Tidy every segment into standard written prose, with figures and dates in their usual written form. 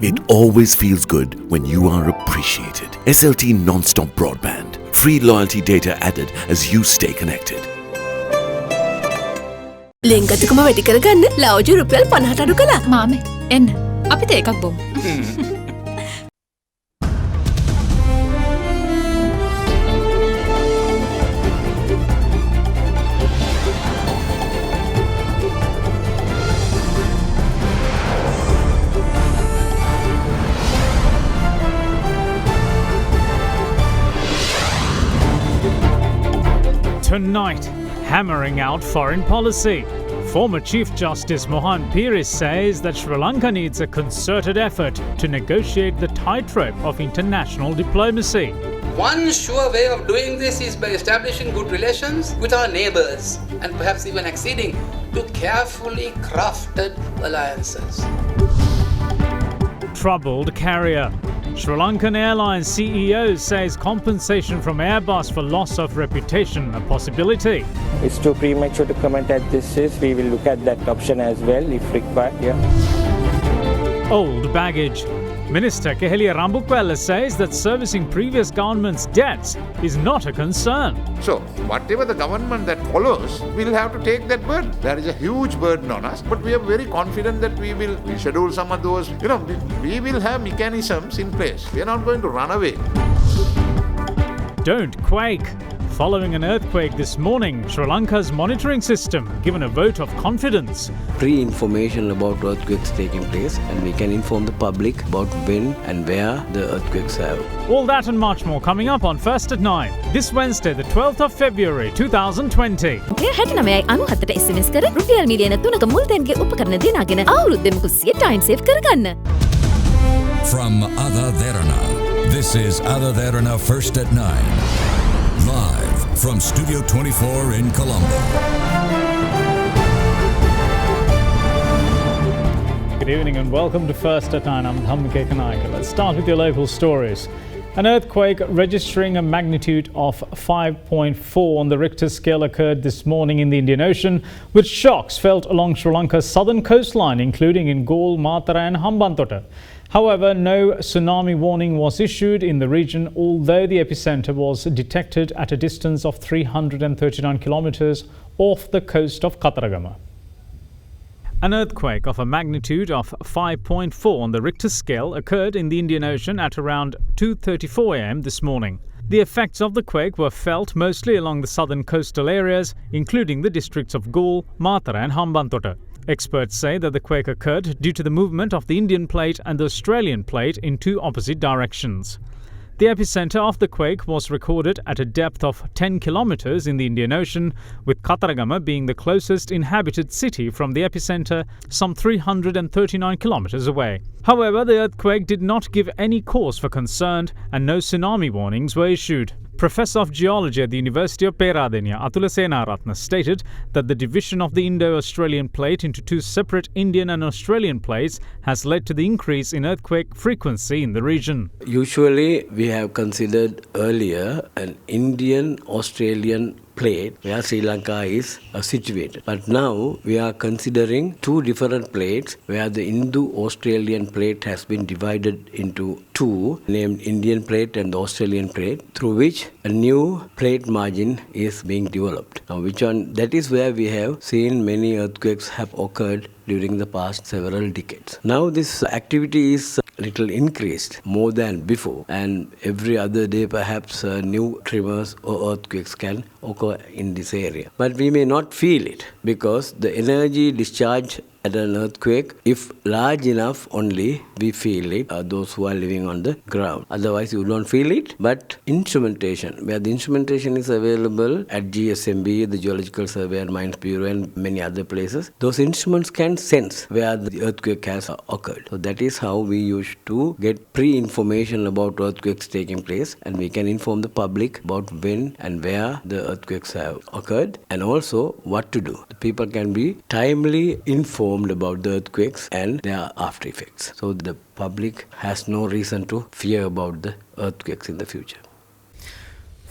It always feels good when you are appreciated. SLT non-stop broadband. Free loyalty data added as you stay connected. ලෙන්ගතුකම වැඩි කරගන්න ලව්ජු රුපියල් 50ට අඩු කළා. මාමේ එන්න අපිට එකක් බොමු. Tonight, hammering out foreign policy. Former Chief Justice Mohan Piris says that Sri Lanka needs a concerted effort to negotiate the tightrope of international diplomacy. One sure way of doing this is by establishing good relations with our neighbours and perhaps even acceding to carefully crafted alliances. Troubled carrier. Sri Lankan Airlines CEO says compensation from Airbus for loss of reputation a possibility. It's too premature to comment at this stage. We will look at that option as well if required. Yeah. Old baggage. Minister Keheliya Rambukwella says that servicing previous government's debts is not a concern. So, whatever the government that follows, we'll have to take that burden. There is a huge burden on us, but we are very confident that we will schedule some of those. We will have mechanisms in place. We are not going to run away. Don't quake. Following an earthquake this morning, Sri Lanka's monitoring system given a vote of confidence. Pre-information about earthquakes taking place, and we can inform the public about when and where the earthquakes have. All that and much more coming up on First at 9 this Wednesday, the 12th of February 2020. ඔය 6997ට SMS කර රුපියල් මිලියන 3ක මුල්තැන්ගේ උපකරණ දිනාගෙන අවුරුද්දෙම කුස්සිය time save කරගන්න. From AdaDerana, this is AdaDerana First at 9. Live from Studio 24 in Colombo. Good evening and welcome to First at 9. I'm Dhammike Kanayaka. Let's start with your local stories. An earthquake registering a magnitude of 5.4 on the Richter scale occurred this morning in the Indian Ocean, with shocks felt along Sri Lanka's southern coastline, including in Galle, Matara and Hambantota. However, no tsunami warning was issued in the region, although the epicenter was detected at a distance of 339 kilometers off the coast of Kataragama. An earthquake of a magnitude of 5.4 on the Richter scale occurred in the Indian Ocean at around 2:34 a.m. this morning. The effects of the quake were felt mostly along the southern coastal areas, including the districts of Galle, Matara and Hambantota. Experts say that the quake occurred due to the movement of the Indian plate and the Australian plate in two opposite directions. The epicenter of the quake was recorded at a depth of 10 kilometers in the Indian Ocean, with Kataragama being the closest inhabited city from the epicenter, some 339 kilometers away. However, the earthquake did not give any cause for concern and no tsunami warnings were issued. Professor of Geology at the University of Peradeniya, Atula Senaratna, stated that the division of the Indo-Australian plate into two separate Indian and Australian plates has led to the increase in earthquake frequency in the region. Usually, we have considered earlier an Indian-Australian plate where Sri Lanka is situated. But now we are considering two different plates where the Indo-Australian plate has been divided into two, named Indian plate and the Australian plate, through which a new plate margin is being developed. Now that is where we have seen many earthquakes have occurred during the past several decades. Now this activity is little increased more than before, and every other day perhaps new tremors or earthquakes can occur in this area. But we may not feel it because the energy discharge at an earthquake, if large enough only, we feel it, those who are living on the ground. Otherwise, you don't feel it. But instrumentation, where the instrumentation is available at GSMB, the Geological Survey and Mines Bureau and many other places, those instruments can sense where the earthquake has occurred. So that is how we used to get pre-information about earthquakes taking place, and we can inform the public about when and where the earthquakes have occurred and also what to do. The people can be timely informed about the earthquakes and their after effects. So the public has no reason to fear about the earthquakes in the future.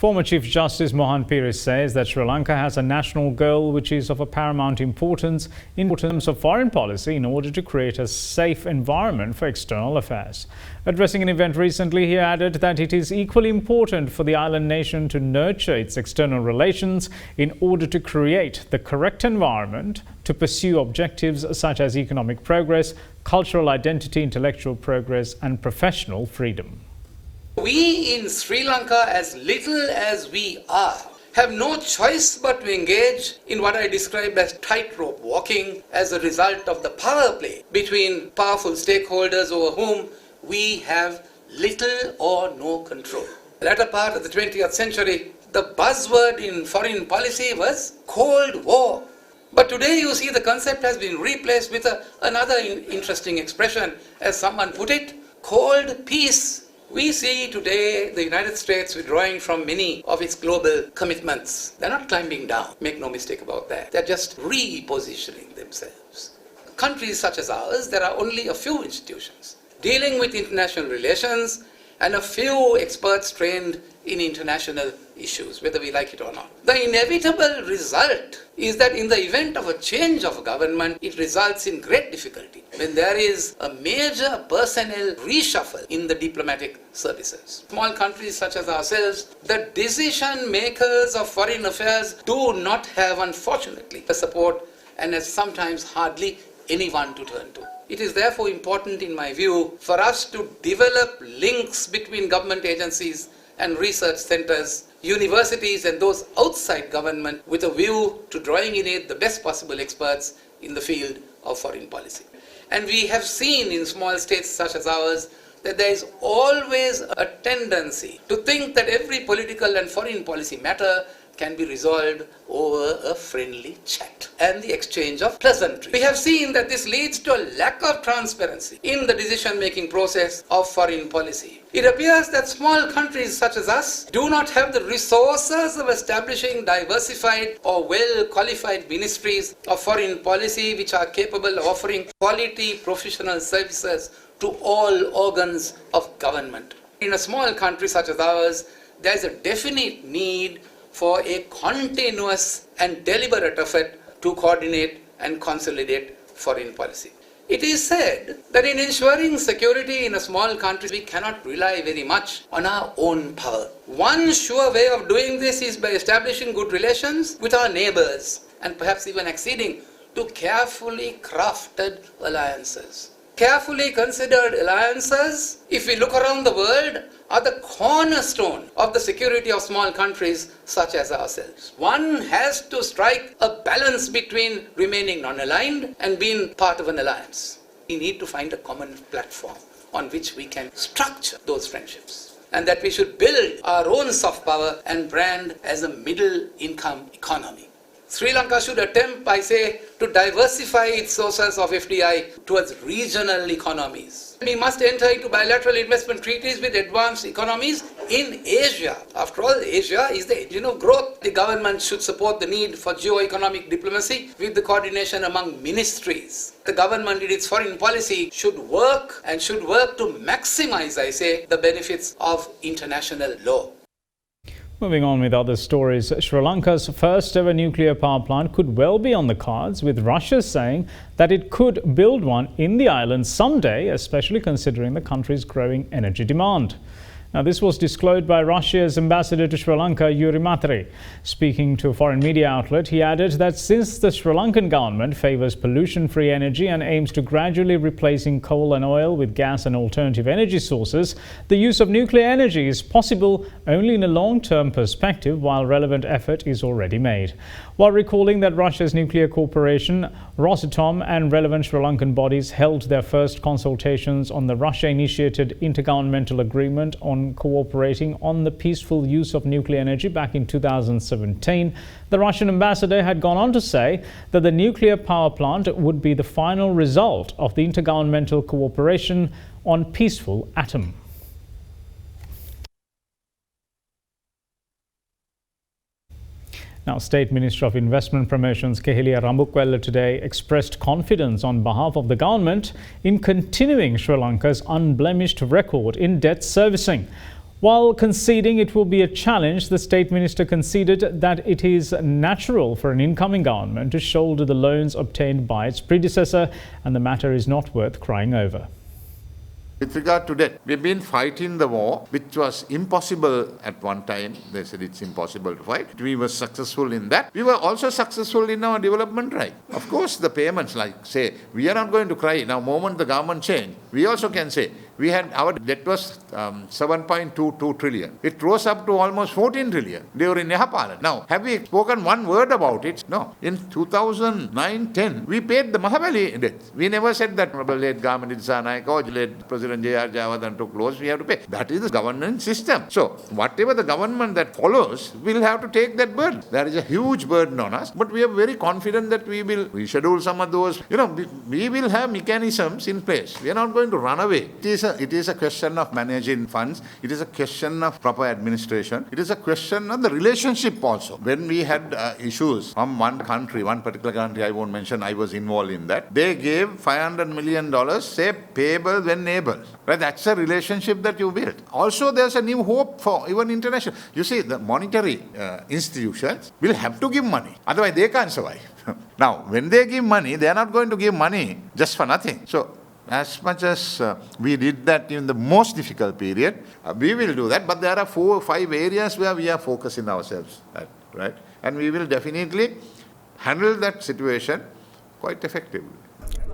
Former Chief Justice Mohan Peiris says that Sri Lanka has a national goal which is of a paramount importance in terms of foreign policy in order to create a safe environment for external affairs. Addressing an event recently, he added that it is equally important for the island nation to nurture its external relations in order to create the correct environment to pursue objectives such as economic progress, cultural identity, intellectual progress and professional freedom. We in Sri Lanka, as little as we are, have no choice but to engage in what I describe as tightrope walking as a result of the power play between powerful stakeholders over whom we have little or no control. The latter part of the 20th century, the buzzword in foreign policy was Cold War. But today you see the concept has been replaced with another interesting expression, as someone put it, cold peace. We see today the United States withdrawing from many of its global commitments. They're not climbing down, make no mistake about that. They're just repositioning themselves. Countries such as ours, there are only a few institutions dealing with international relations and a few experts trained in international issues, whether we like it or not. The inevitable result is that in the event of a change of government, it results in great difficulty when there is a major personnel reshuffle in the diplomatic services. Small countries such as ourselves, the decision makers of foreign affairs do not have, unfortunately, the support and has sometimes hardly anyone to turn to. It is therefore important, in my view, for us to develop links between government agencies and research centers, universities and those outside government with a view to drawing in it the best possible experts in the field of foreign policy. And we have seen in small states such as ours that there is always a tendency to think that every political and foreign policy matter can be resolved over a friendly chat and the exchange of pleasantries. We have seen that this leads to a lack of transparency in the decision-making process of foreign policy. It appears that small countries such as us do not have the resources of establishing diversified or well-qualified ministries of foreign policy which are capable of offering quality professional services to all organs of government. In a small country such as ours, there is a definite need for a continuous and deliberate effort to coordinate and consolidate foreign policy. It is said that in ensuring security in a small country, we cannot rely very much on our own power. One sure way of doing this is by establishing good relations with our neighbors and perhaps even acceding to carefully crafted alliances. Carefully considered alliances, if we look around the world, are the cornerstone of the security of small countries such as ourselves. One has to strike a balance between remaining non-aligned and being part of an alliance. We need to find a common platform on which we can structure those friendships, and that we should build our own soft power and brand as a middle-income economy. Sri Lanka should attempt, I say, to diversify its sources of FDI towards regional economies. We must enter into bilateral investment treaties with advanced economies in Asia. After all, Asia is the engine of growth. The government should support the need for geo-economic diplomacy with the coordination among ministries. The government in its foreign policy should work to maximize, I say, the benefits of international law. Moving on with other stories, Sri Lanka's first ever nuclear power plant could well be on the cards, with Russia saying that it could build one in the island someday, especially considering the country's growing energy demand. Now, this was disclosed by Russia's ambassador to Sri Lanka, Yuri Matri. Speaking to a foreign media outlet, he added that since the Sri Lankan government favours pollution-free energy and aims to gradually replacing coal and oil with gas and alternative energy sources, the use of nuclear energy is possible only in a long-term perspective, while relevant effort is already made. While recalling that Russia's nuclear corporation, Rosatom, and relevant Sri Lankan bodies held their first consultations on the Russia-initiated intergovernmental agreement on cooperating on the peaceful use of nuclear energy back in 2017, the Russian ambassador had gone on to say that the nuclear power plant would be the final result of the intergovernmental cooperation on peaceful atom. Now, State Minister of Investment Promotions Kehelia Rambukwella today expressed confidence on behalf of the government in continuing Sri Lanka's unblemished record in debt servicing. While conceding it will be a challenge, the State Minister conceded that it is natural for an incoming government to shoulder the loans obtained by its predecessor, and the matter is not worth crying over. With regard to debt, we've been fighting the war, which was impossible at one time. They said it's impossible to fight. We were successful in that. We were also successful in our development drive. Of course, the payments, like say, we are not going to cry. Now, moment the government changed, we also can say, our debt was 7.22 trillion. It rose up to almost 14 trillion during Nepal. Now, have we spoken one word about it? No. In 2009-10, we paid the Mahabali debt. We never said that late government Disanaik or late President J.R. Javadan took loans, we have to pay. That is the governance system. So, whatever the government that follows will have to take that burden. There is a huge burden on us, but we are very confident that we will reschedule some of those. We will have mechanisms in place. We are not going to run away. It is a question of managing funds. It is a question of proper administration. It is a question of the relationship also. When we had issues from one country, one particular country, I won't mention, I was involved in that. They gave $500 million, say, payable when able. Right? That's a relationship that you build. Also, there's a new hope for even international. You see, the monetary institutions will have to give money. Otherwise, they can't survive. Now, when they give money, they are not going to give money just for nothing. So, as much as we did that in the most difficult period, we will do that. But there are 4 or 5 areas where we are focusing ourselves at, right? And we will definitely handle that situation quite effectively.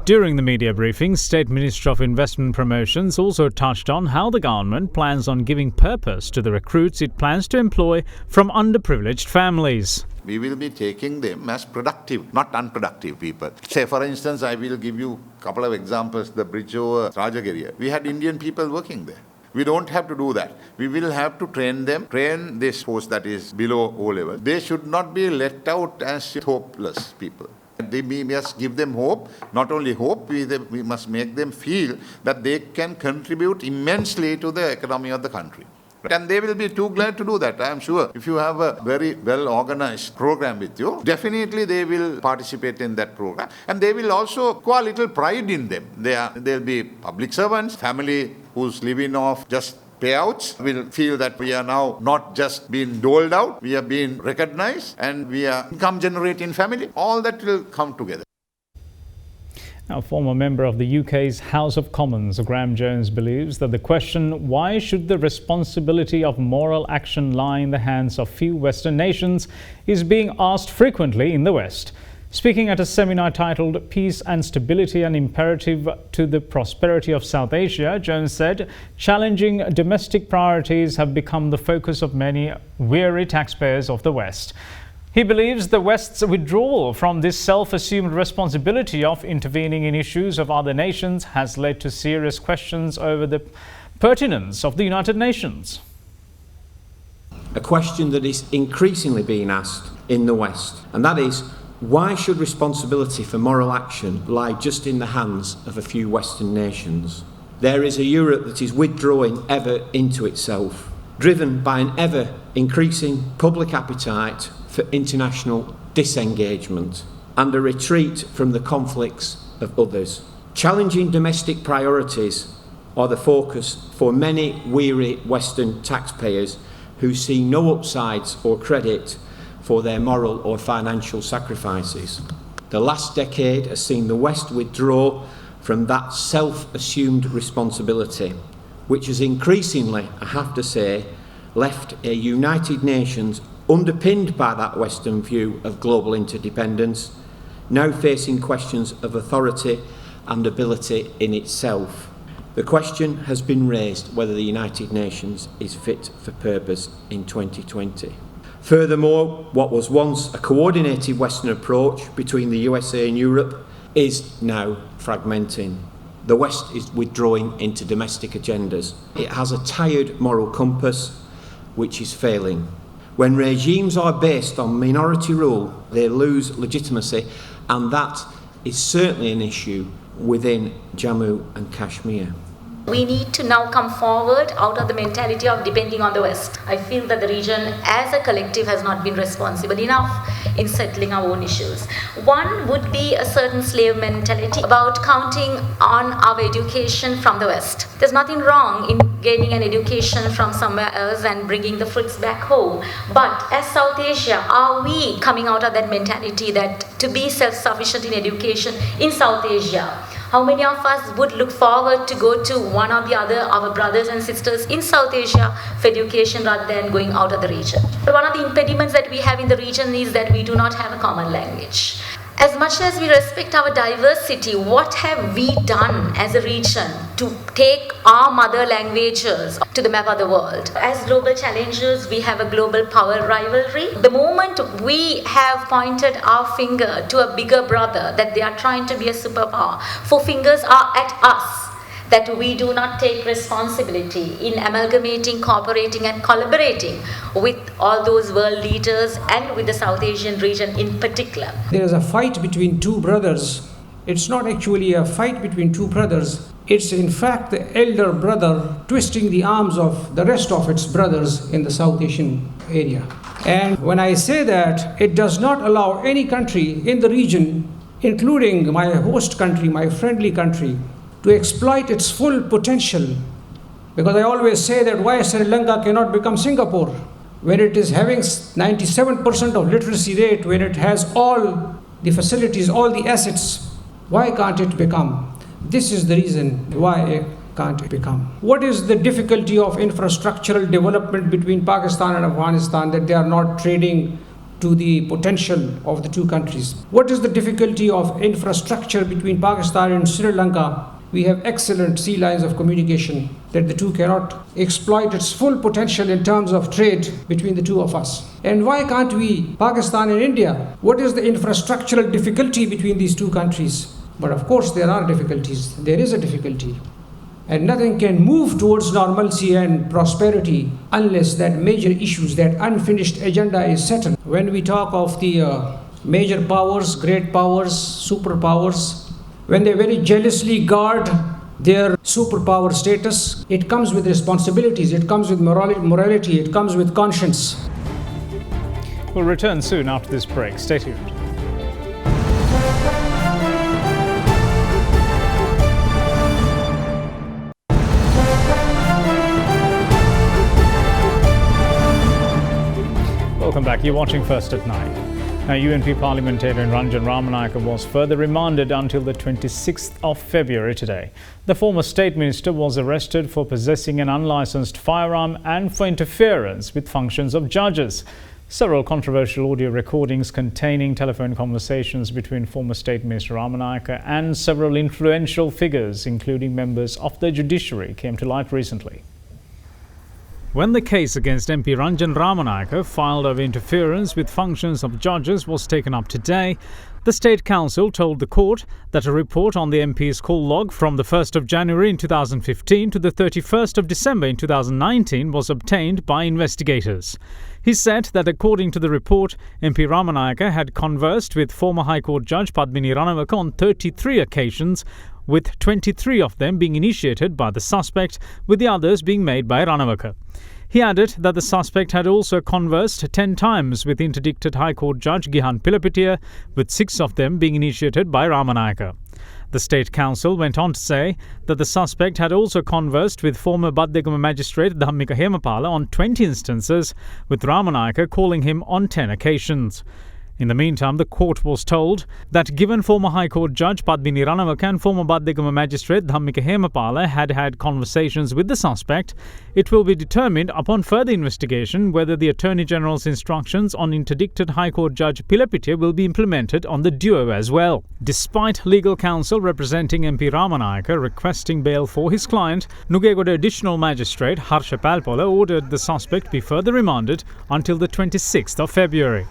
During the media briefing, State Minister of Investment Promotions also touched on how the government plans on giving purpose to the recruits it plans to employ from underprivileged families. We will be taking them as productive, not unproductive people. Say, for instance, I will give you a couple of examples. The bridge over Rajagiriya. We had Indian people working there. We don't have to do that. We will have to train them, train this force that is below O level. They should not be let out as hopeless people. We must give them hope. Not only hope, we must make them feel that they can contribute immensely to the economy of the country. And they will be too glad to do that, I am sure. If you have a very well-organized program with you, definitely they will participate in that program. And they will also acquire a little pride in them. They'll be public servants, family who's living off just payouts will feel that we are now not just being doled out, we are being recognized, and we are income-generating family. All that will come together. Now, former member of the UK's House of Commons, Graham Jones, believes that the question, why should the responsibility of moral action lie in the hands of few Western nations, is being asked frequently in the West. Speaking at a seminar titled Peace and Stability, an Imperative to the Prosperity of South Asia, Jones said, challenging domestic priorities have become the focus of many weary taxpayers of the West. He believes the West's withdrawal from this self-assumed responsibility of intervening in issues of other nations has led to serious questions over the pertinence of the United Nations. A question that is increasingly being asked in the West, and that is, why should responsibility for moral action lie just in the hands of a few Western nations? There is a Europe that is withdrawing ever into itself, driven by an ever-increasing public appetite for international disengagement and a retreat from the conflicts of others. Challenging domestic priorities are the focus for many weary Western taxpayers who see no upsides or credit for their moral or financial sacrifices. The last decade has seen the West withdraw from that self-assumed responsibility, which has increasingly, I have to say, left a United Nations underpinned by that Western view of global interdependence, now facing questions of authority and ability in itself. The question has been raised whether the United Nations is fit for purpose in 2020. Furthermore, what was once a coordinated Western approach between the USA and Europe is now fragmenting. The West is withdrawing into domestic agendas. It has a tired moral compass which is failing. When regimes are based on minority rule, they lose legitimacy, and that is certainly an issue within Jammu and Kashmir. We need to now come forward out of the mentality of depending on the West. I feel that the region as a collective has not been responsible enough in settling our own issues. One would be a certain slave mentality about counting on our education from the West. There's nothing wrong in gaining an education from somewhere else and bringing the fruits back home. But as South Asia, are we coming out of that mentality that to be self-sufficient in education in South Asia? How many of us would look forward to go to one or the other, our brothers and sisters in South Asia for education rather than going out of the region? But one of the impediments that we have in the region is that we do not have a common language. As much as we respect our diversity, what have we done as a region to take our mother languages to the map of the world? As global challengers, we have a global power rivalry. The moment we have pointed our finger to a bigger brother that they are trying to be a superpower, four fingers are at us, that we do not take responsibility in amalgamating, cooperating and collaborating with all those world leaders and with the South Asian region in particular. There is a fight between two brothers. It's not actually a fight between two brothers. It's in fact the elder brother twisting the arms of the rest of its brothers in the South Asian area. And when I say that, it does not allow any country in the region, including my host country, my friendly country, to exploit its full potential. Because I always say that why Sri Lanka cannot become Singapore when it is having 97% of literacy rate, when it has all the facilities, all the assets, why can't it become? This is the reason why it can't become. What is the difficulty of infrastructural development between Pakistan and Afghanistan, that they are not trading to the potential of the two countries? What is the difficulty of infrastructure between Pakistan and Sri Lanka? We have excellent sea lines of communication that the two cannot exploit its full potential in terms of trade between the two of us. And why can't we, Pakistan and India? What is the infrastructural difficulty between these two countries? But of course there are difficulties. There is a difficulty. And nothing can move towards normalcy and prosperity unless that major issues, that unfinished agenda is settled. When we talk of the major powers, great powers, superpowers, when they very jealously guard their superpower status, it comes with responsibilities, it comes with morality, it comes with conscience. We'll return soon after this break. Stay tuned. Welcome back. You're watching First at 9. Now, UNP parliamentarian Ranjan Ramanayake was further remanded until the 26th of February today. The former state minister was arrested for possessing an unlicensed firearm and for interference with functions of judges. Several controversial audio recordings containing telephone conversations between former State Minister Ramanayake and several influential figures, including members of the judiciary, came to light recently. When the case against MP Ranjan Ramanayake, filed over interference with functions of judges, was taken up today, the State Council told the court that a report on the MP's call log from the 1st of January in 2015 to the 31st of December in 2019 was obtained by investigators. He said that according to the report, MP Ramanayake had conversed with former High Court Judge Padmini Ranawaka on 33 occasions, with 23 of them being initiated by the suspect, with the others being made by Ranawaka. He added that the suspect had also conversed 10 times with interdicted High Court Judge Gihan Pilapitiya, with 6 of them being initiated by Ramanayake. The State Council went on to say that the suspect had also conversed with former Baddegama Magistrate Dhammika Hemapala on 20 instances, with Ramanayake calling him on 10 occasions. In the meantime, the court was told that given former High Court Judge Padmini Ranawaka and former Baddegama Magistrate Dhammika Hemapala had conversations with the suspect, it will be determined upon further investigation whether the Attorney General's instructions on interdicted High Court Judge Pilapitiya will be implemented on the duo as well. Despite legal counsel representing MP Ramanayake requesting bail for his client, Nugegoda Additional Magistrate Harsha Palpola ordered the suspect be further remanded until the 26th of February.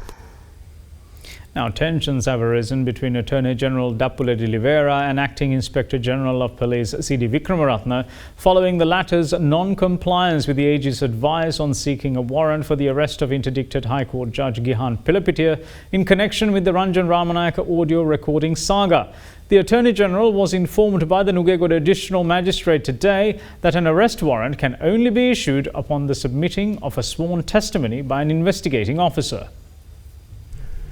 Now, tensions have arisen between Attorney General Dappula de Oliveira and Acting Inspector General of Police C.D. Vikramaratne following the latter's non-compliance with the AG's advice on seeking a warrant for the arrest of interdicted High Court Judge Gihan Pilapitiya in connection with the Ranjan Ramanayaka audio recording saga. The Attorney General was informed by the Nugegoda Additional Magistrate today that an arrest warrant can only be issued upon the submitting of a sworn testimony by an investigating officer.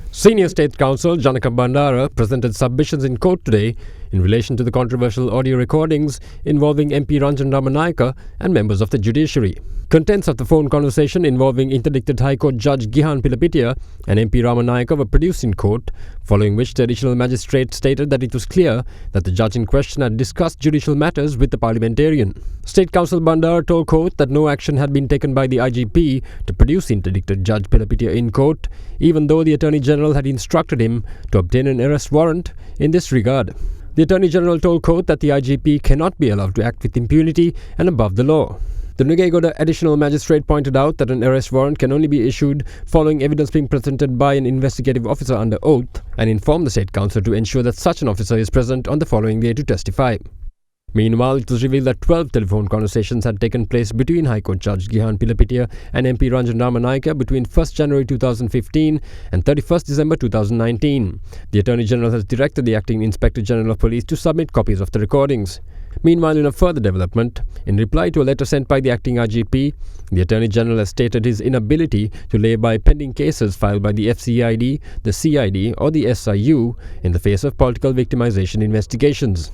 Senior State Counsel Janaka Bandara presented submissions in court today in relation to the controversial audio recordings involving MP Ranjan Ramanayaka and members of the judiciary. Contents of the phone conversation involving interdicted High Court Judge Gihan Pilapitiya and MP Ramanayaka were produced in court, following which the additional magistrate stated that it was clear that the judge in question had discussed judicial matters with the parliamentarian. State Counsel Bandara told court that no action had been taken by the IGP to produce interdicted Judge Pilapitiya in court, even though the Attorney General had instructed him to obtain an arrest warrant in this regard. The Attorney General told court that the IGP cannot be allowed to act with impunity and above the law. The Nugegoda Additional Magistrate pointed out that an arrest warrant can only be issued following evidence being presented by an investigative officer under oath, and informed the State Counsel to ensure that such an officer is present on the following day to testify. Meanwhile, it was revealed that 12 telephone conversations had taken place between High Court Judge Gihan Pilapitiya and MP Ranjan Ramanayaka between 1st January 2015 and 31st December 2019. The Attorney General has directed the Acting Inspector General of Police to submit copies of the recordings. Meanwhile, in a further development, in reply to a letter sent by the acting IGP, the Attorney General has stated his inability to lay by pending cases filed by the FCID, the CID or the SIU in the face of political victimization investigations.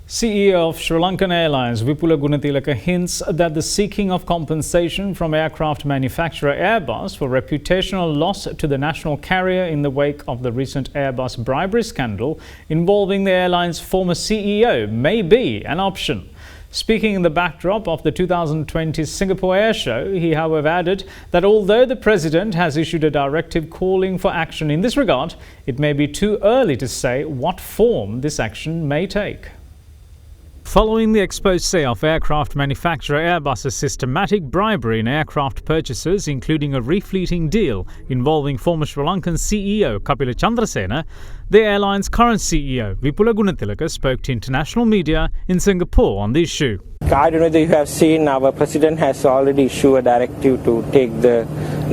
CEO of Sri Lankan Airlines Vipula Gunatilaka hints that the seeking of compensation from aircraft manufacturer Airbus for reputational loss to the national carrier in the wake of the recent Airbus bribery scandal involving the airline's former CEO may be an option. Speaking in the backdrop of the 2020 Singapore Air Show, he however added that although the President has issued a directive calling for action in this regard, it may be too early to say what form this action may take. Following the exposé of aircraft manufacturer Airbus's systematic bribery in aircraft purchases, including a refleeting deal involving former Sri Lankan CEO Kapila Chandrasena, the airline's current CEO Vipula Gunatilaka spoke to international media in Singapore on the issue. I don't know if you have seen, our President has already issued a directive to take the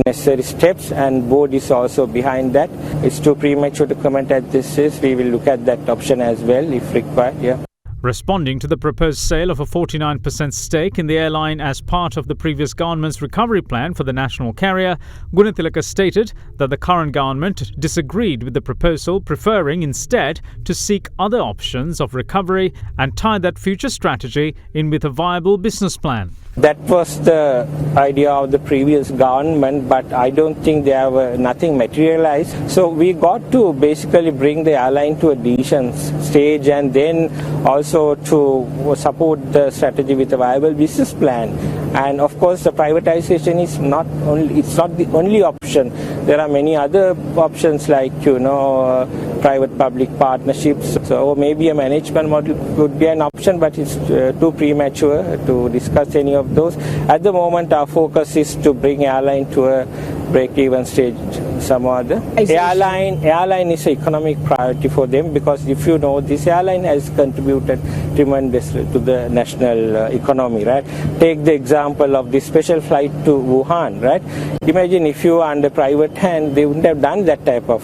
necessary steps, and board is also behind that. It's too premature to comment at this stage. We will look at that option as well if required. Yeah. Responding to the proposed sale of a 49% stake in the airline as part of the previous government's recovery plan for the national carrier, Gunatilaka stated that the current government disagreed with the proposal, preferring instead to seek other options of recovery and tie that future strategy in with a viable business plan. That was the idea of the previous government, but I don't think they have nothing materialized. So we got to basically bring the airline to a decent stage, and then also to support the strategy with a viable business plan. And of course, the privatization is not the only option. There are many other options like private-public partnerships. So maybe a management model could be an option, but it's too premature to discuss any of those. At the moment, our focus is to bring airline to a break-even stage. Some other airline is an economic priority for them, because if you know, this airline has contributed tremendously to the national economy, right? Take the example of the special flight to Wuhan, right? Imagine if you were under private hand, they wouldn't have done that type of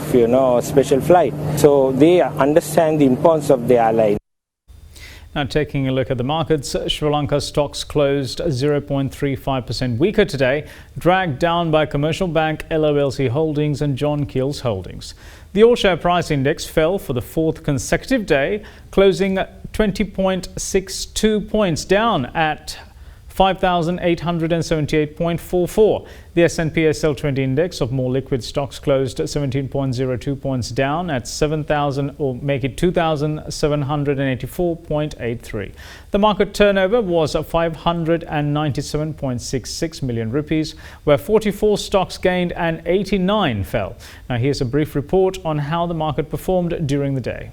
special flight. So they understand the importance of the airline. Now, taking a look at the markets, Sri Lanka stocks closed 0.35% weaker today, dragged down by Commercial Bank, LOLC Holdings and John Keel's Holdings. The all-share price index fell for the fourth consecutive day, closing 20.62 points down at 5,878.44. The S&P SL20 index of more liquid stocks closed 17.02 points down at 2,784.83. The market turnover was 597.66 million rupees, where 44 stocks gained and 89 fell. Now here's a brief report on how the market performed during the day.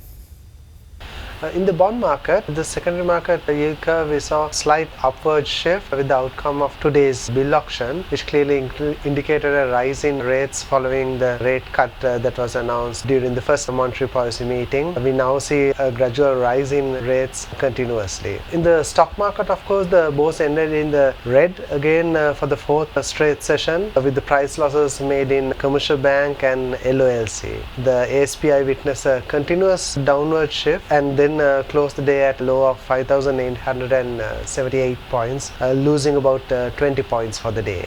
In the bond market, the secondary market yield curve, we saw slight upward shift with the outcome of today's bill auction, which clearly indicated a rise in rates following the rate cut that was announced during the first monetary policy meeting. We now see a gradual rise in rates continuously. In the stock market, of course, the bourse ended in the red again for the fourth straight session, with the price losses made in Commercial Bank and LOLC. The ASPI witnessed a continuous downward shift and then closed the day at a low of 5,878 points, losing about 20 points for the day.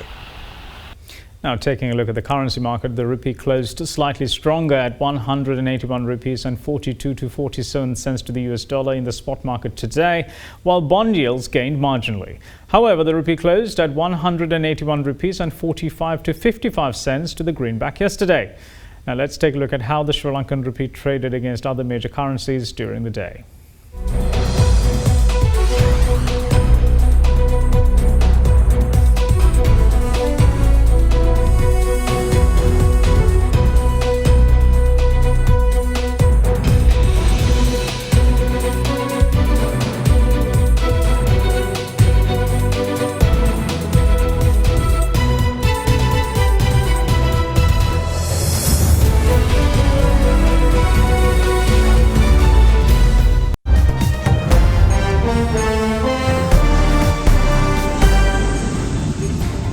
Now, taking a look at the currency market, the rupee closed slightly stronger at 181 rupees and 42 to 47 cents to the US dollar in the spot market today, while bond yields gained marginally. However, the rupee closed at 181 rupees and 45 to 55 cents to the greenback yesterday. Now, let's take a look at how the Sri Lankan rupee traded against other major currencies during the day.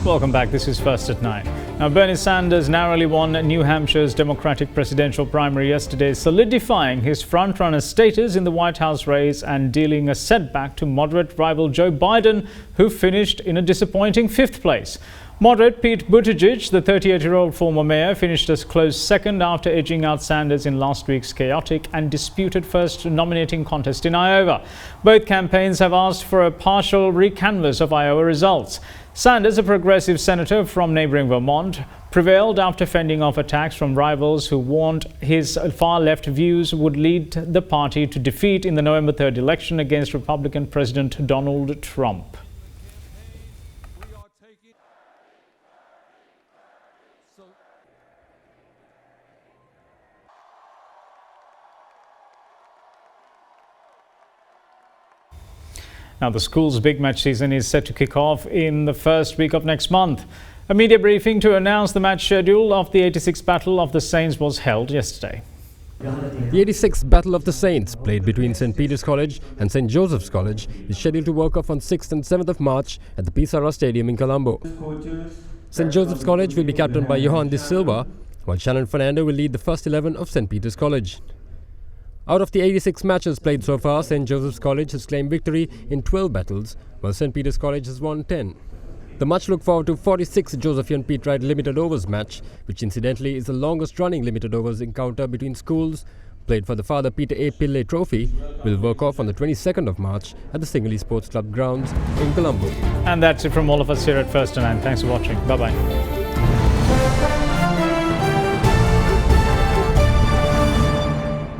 Welcome back. This is First at 9. Now, Bernie Sanders narrowly won New Hampshire's Democratic presidential primary yesterday, solidifying his frontrunner status in the White House race and dealing a setback to moderate rival Joe Biden, who finished in a disappointing 5th place. Moderate Pete Buttigieg, the 38-year-old former mayor, finished as close second after edging out Sanders in last week's chaotic and disputed first nominating contest in Iowa. Both campaigns have asked for a partial recanvass of Iowa results. Sanders, a progressive senator from neighboring Vermont, prevailed after fending off attacks from rivals who warned his far-left views would lead the party to defeat in the November 3rd election against Republican President Donald Trump. Now, the school's big match season is set to kick off in the first week of next month. A media briefing to announce the match schedule of the 86th Battle of the Saints was held yesterday. The 86th Battle of the Saints, played between St. Peter's College and St. Joseph's College, is scheduled to work off on 6th and 7th of March at the Pisara Stadium in Colombo. St. Joseph's College will be captained by Johan De Silva, while Shannon Fernando will lead the first 11 of St. Peter's College. Out of the 86 matches played so far, St. Joseph's College has claimed victory in 12 battles, while St. Peter's College has won 10. The much looked forward to 46th Josephian Pete Wright Limited Overs match, which incidentally is the longest running Limited Overs encounter between schools, played for the Father Peter A. Pillay Trophy, will work off on the 22nd of March at the Singalese Sports Club grounds in Colombo. And that's it from all of us here at First and 9. Thanks for watching. Bye-bye.